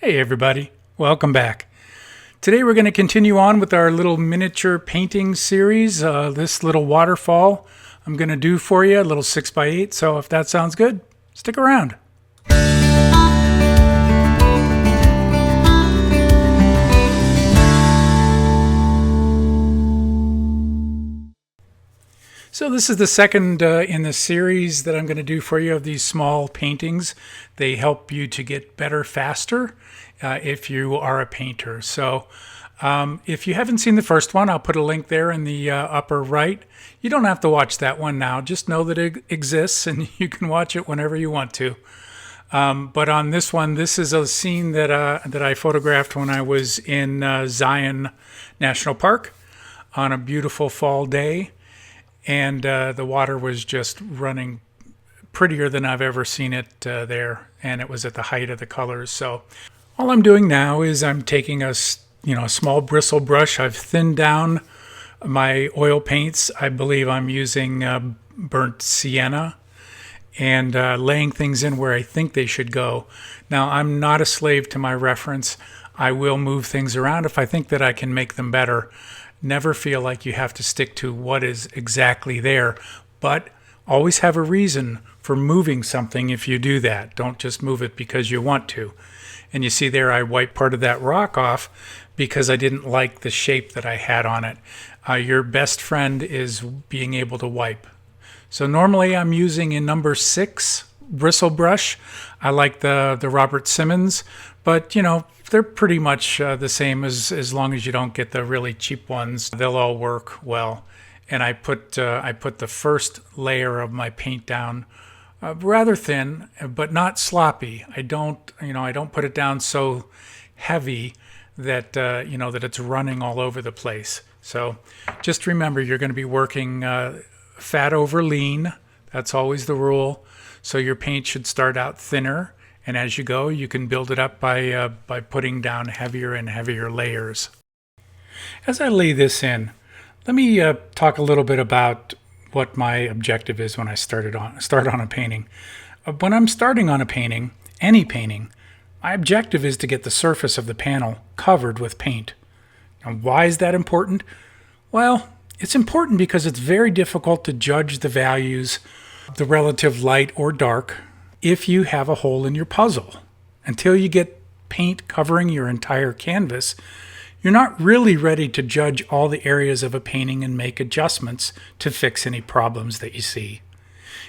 Hey everybody, welcome back. Today we're going to continue on with our little miniature painting series. This little waterfall I'm going to do for you, a little 6x8, so if that sounds good, stick around. So this is the second in the series that I'm going to do for you of these small paintings. They help you to get better faster if you are a painter. So if you haven't seen the first one, I'll put a link there in the upper right. You don't have to watch that one now. Just know that it exists and you can watch it whenever you want to. But on this one, this is a scene that I photographed when I was in Zion National Park on a beautiful fall day. And the water was just running prettier than I've ever seen it there, and it was at the height of the colors. So all I'm doing now is I'm taking a small bristle brush. I've thinned down my oil paints. I believe I'm using burnt sienna and laying things in where I think they should go. Now, I'm not a slave to my reference. I will move things around if I think that I can make them better. Never feel like you have to stick to what is exactly there, but always have a reason for moving something if you do that. Don't just move it because you want to. And you see there I wiped part of that rock off because I didn't like the shape that I had on it. Your best friend is being able to wipe. So normally I'm using a number 6 bristle brush. I like the Robert Simmons, but they're pretty much the same as long as you don't get the really cheap ones. They'll all work well. And I put the first layer of my paint down rather thin, but not sloppy. I don't put it down so heavy that that it's running all over the place. So just remember, you're going to be working fat over lean. That's always the rule. So your paint should start out thinner, and as you go, you can build it up by putting down heavier and heavier layers. As I lay this in, let me talk a little bit about what my objective is when I start on a painting. When I'm starting on a painting, any painting, my objective is to get the surface of the panel covered with paint. Now, why is that important? Well, it's important because it's very difficult to judge the values, the relative light or dark, if you have a hole in your puzzle. Until you get paint covering your entire canvas, you're not really ready to judge all the areas of a painting and make adjustments to fix any problems that you see.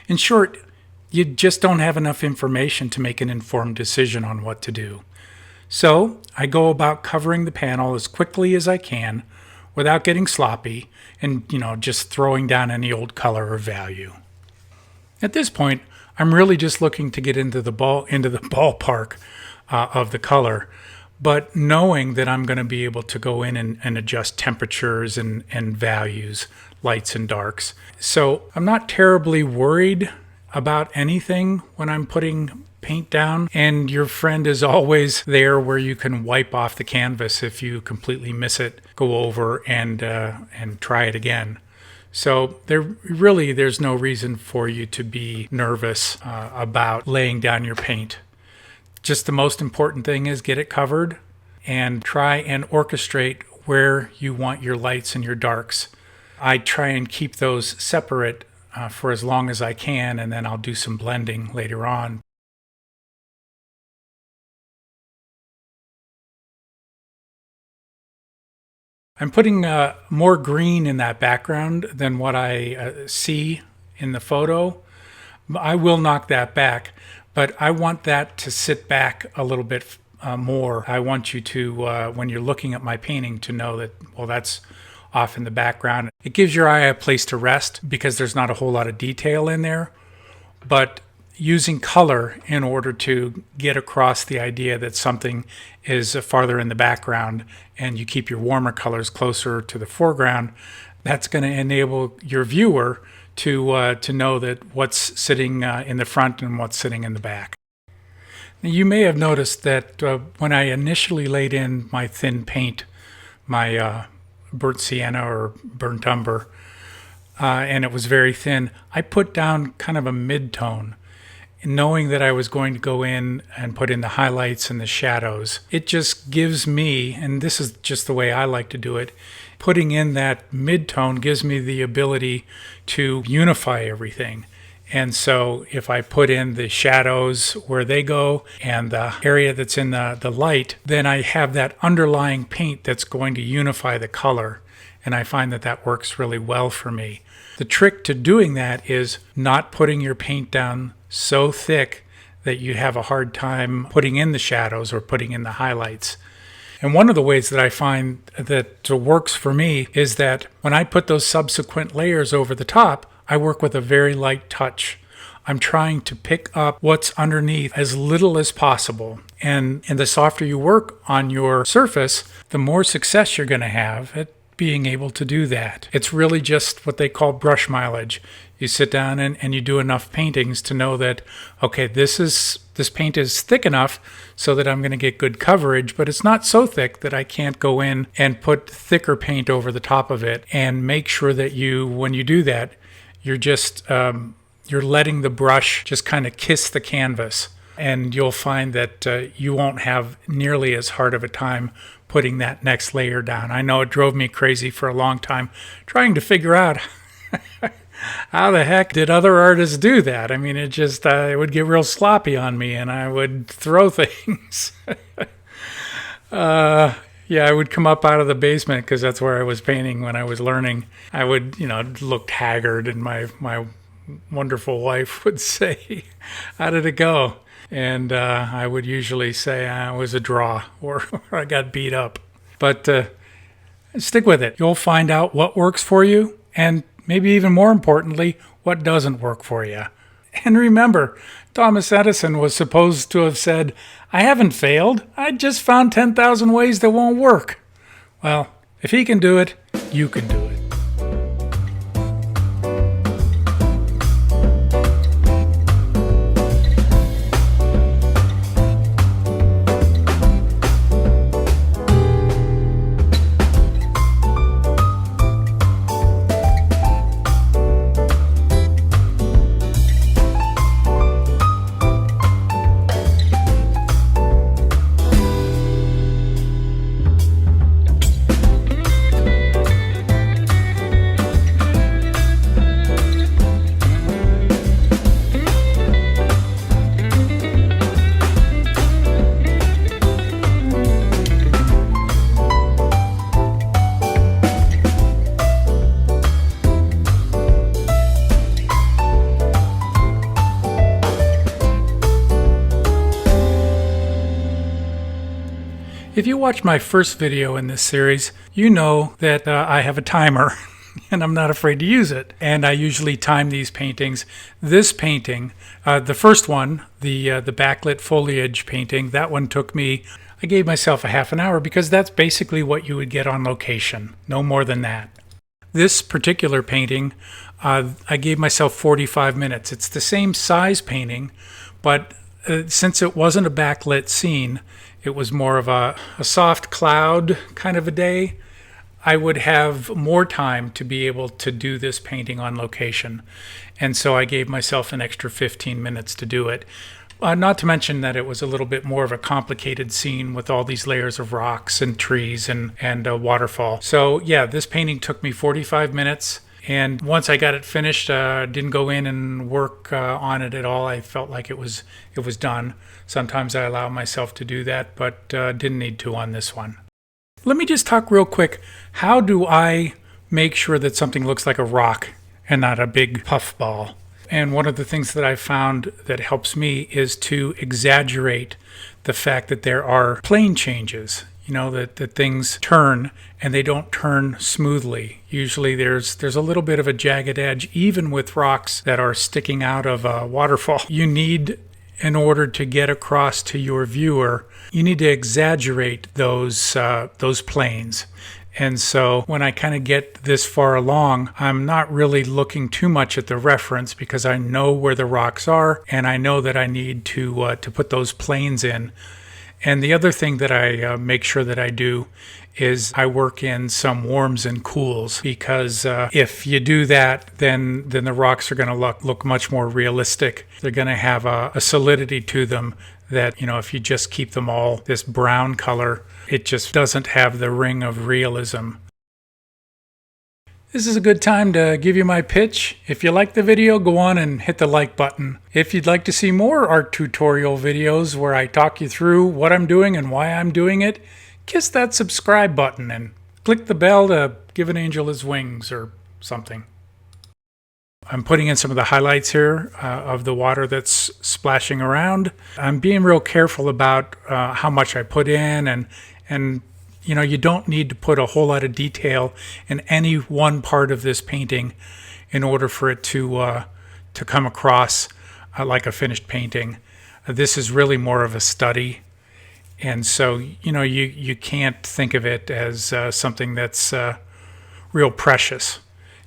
In short, you just don't have enough information to make an informed decision on what to do. So I go about covering the panel as quickly as I can without getting sloppy and just throwing down any old color or value. At this point, I'm really just looking to get into the ballpark of the color, but knowing that I'm going to be able to go in and adjust temperatures and values, lights and darks. So I'm not terribly worried about anything when I'm putting paint down, and your friend is always there where you can wipe off the canvas if you completely miss it, go over and try it again. So there's no reason for you to be nervous about laying down your paint. Just the most important thing is get it covered and try and orchestrate where you want your lights and your darks. I try and keep those separate for as long as I can, and then I'll do some blending later on. I'm putting more green in that background than what I see in the photo. I will knock that back, but I want that to sit back a little bit more. I want you to, when you're looking at my painting, to know that, well, that's off in the background. It gives your eye a place to rest because there's not a whole lot of detail in there, but using color in order to get across the idea that something is farther in the background and you keep your warmer colors closer to the foreground, that's going to enable your viewer to know that what's sitting in the front and what's sitting in the back. Now, you may have noticed that when I initially laid in my thin paint, my burnt sienna or burnt umber, and it was very thin, I put down kind of a mid-tone. knowing that I was going to go in and put in the highlights and the shadows, it just gives me, and this is just the way I like to do it, putting in that mid-tone gives me the ability to unify everything. And so if I put in the shadows where they go and the area that's in the light, then I have that underlying paint that's going to unify the color. And I find that that works really well for me. The trick to doing that is not putting your paint down so thick that you have a hard time putting in the shadows or putting in the highlights. And one of the ways that I find that works for me is that when I put those subsequent layers over the top, I work with a very light touch. I'm trying to pick up what's underneath as little as possible. And the softer you work on your surface, the more success you're going to have at being able to do that. It's really just what they call brush mileage. You sit down and you do enough paintings to know that, okay, this paint is thick enough so that I'm going to get good coverage, but it's not so thick that I can't go in and put thicker paint over the top of it, and make sure that when you do that, you're just you're letting the brush just kind of kiss the canvas, and you'll find that you won't have nearly as hard of a time putting that next layer down. I know it drove me crazy for a long time trying to figure out how the heck did other artists do that? I mean, it would get real sloppy on me, and I would throw things. Yeah, I would come up out of the basement because that's where I was painting when I was learning. I would, look haggard, and my wonderful wife would say, "How did it go?" And I would usually say it was a draw or I got beat up. But stick with it. You'll find out what works for you, and maybe even more importantly, what doesn't work for you. And remember, Thomas Edison was supposed to have said, "I haven't failed. I just found 10,000 ways that won't work." Well, if he can do it, you can do it. If you watched my first video in this series, you know that I have a timer and I'm not afraid to use it. And I usually time these paintings. This painting, the first one, the backlit foliage painting, that one took me, I gave myself a half an hour because that's basically what you would get on location, no more than that. This particular painting, I gave myself 45 minutes. It's the same size painting, but since it wasn't a backlit scene, it was more of a soft cloud kind of a day, I would have more time to be able to do this painting on location. And so I gave myself an extra 15 minutes to do it. Not to mention that it was a little bit more of a complicated scene with all these layers of rocks and trees and a waterfall. So yeah, this painting took me 45 minutes. And once I got it finished, didn't go in and work on it at all. I felt like it was done. Sometimes I allow myself to do that, but didn't need to on this one. Let me just talk real quick. How do I make sure that something looks like a rock and not a big puff ball? And one of the things that I found that helps me is to exaggerate the fact that there are plane changes. That things turn and they don't turn smoothly. Usually there's a little bit of a jagged edge, even with rocks that are sticking out of a waterfall. You need, in order to get across to your viewer, you need to exaggerate those planes. And so when I kind of get this far along, I'm not really looking too much at the reference because I know where the rocks are and I know that I need to put those planes in. And the other thing that I make sure that I do is I work in some warms and cools, because if you do that, then the rocks are going to look much more realistic. They're going to have a solidity to them that, you know, if you just keep them all this brown color, it just doesn't have the ring of realism. This is a good time to give you my pitch. If you like the video, go on and hit the like button. If you'd like to see more art tutorial videos where I talk you through what I'm doing and why I'm doing it, kiss that subscribe button and click the bell to give an angel his wings or something. I'm putting in some of the highlights here of the water that's splashing around. I'm being real careful about how much I put in, and you know, you don't need to put a whole lot of detail in any one part of this painting in order for it to come across like a finished painting. This is really more of a study, and so, you know, you can't think of it as something that's real precious.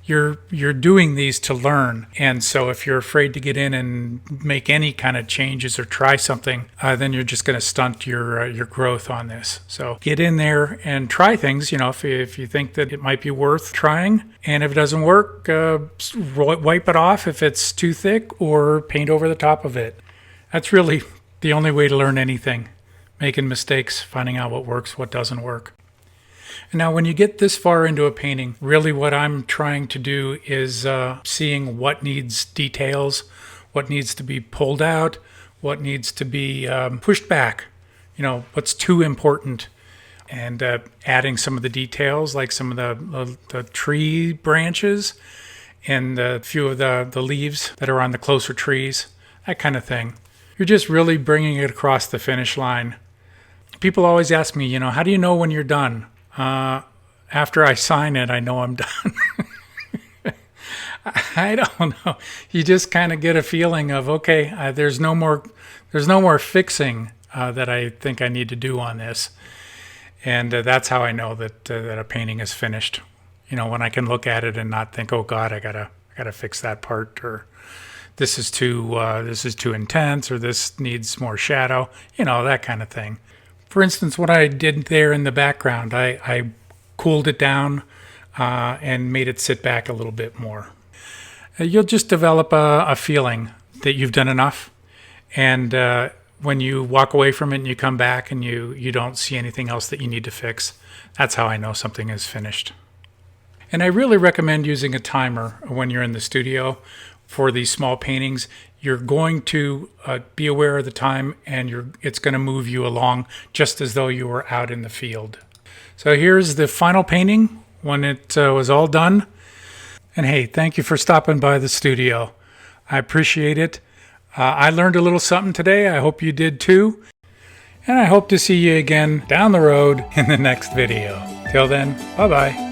You're doing these to learn, and so if you're afraid to get in and make any kind of changes or try something, then you're just going to stunt your growth on this. So get in there and try things, you know, if you think that it might be worth trying, and if it doesn't work, wipe it off if it's too thick, or paint over the top of it. That's really the only way to learn anything: making mistakes, finding out what works, what doesn't work. Now, when you get this far into a painting, really what I'm trying to do is seeing what needs details, what needs to be pulled out, what needs to be pushed back, you know, what's too important, and adding some of the details, like some of the tree branches and a few of the leaves that are on the closer trees, that kind of thing. You're just really bringing it across the finish line. People always ask me, you know, how do you know when you're done? After I sign it, I know I'm done. I don't know. You just kind of get a feeling of, okay, there's no more fixing that I think I need to do on this, and that's how I know that a painting is finished. You know, when I can look at it and not think, oh God, I gotta fix that part, or this is too intense, or this needs more shadow. You know, that kind of thing. For instance, what I did there in the background, I cooled it down and made it sit back a little bit more. You'll just develop a feeling that you've done enough, and when you walk away from it and you come back and you don't see anything else that you need to fix, that's how I know something is finished. And I really recommend using a timer when you're in the studio for these small paintings. You're going to be aware of the time, and it's going to move you along just as though you were out in the field. So here's the final painting when it was all done. And hey, thank you for stopping by the studio. I appreciate it. I learned a little something today. I hope you did too. And I hope to see you again down the road in the next video. Till then, bye-bye.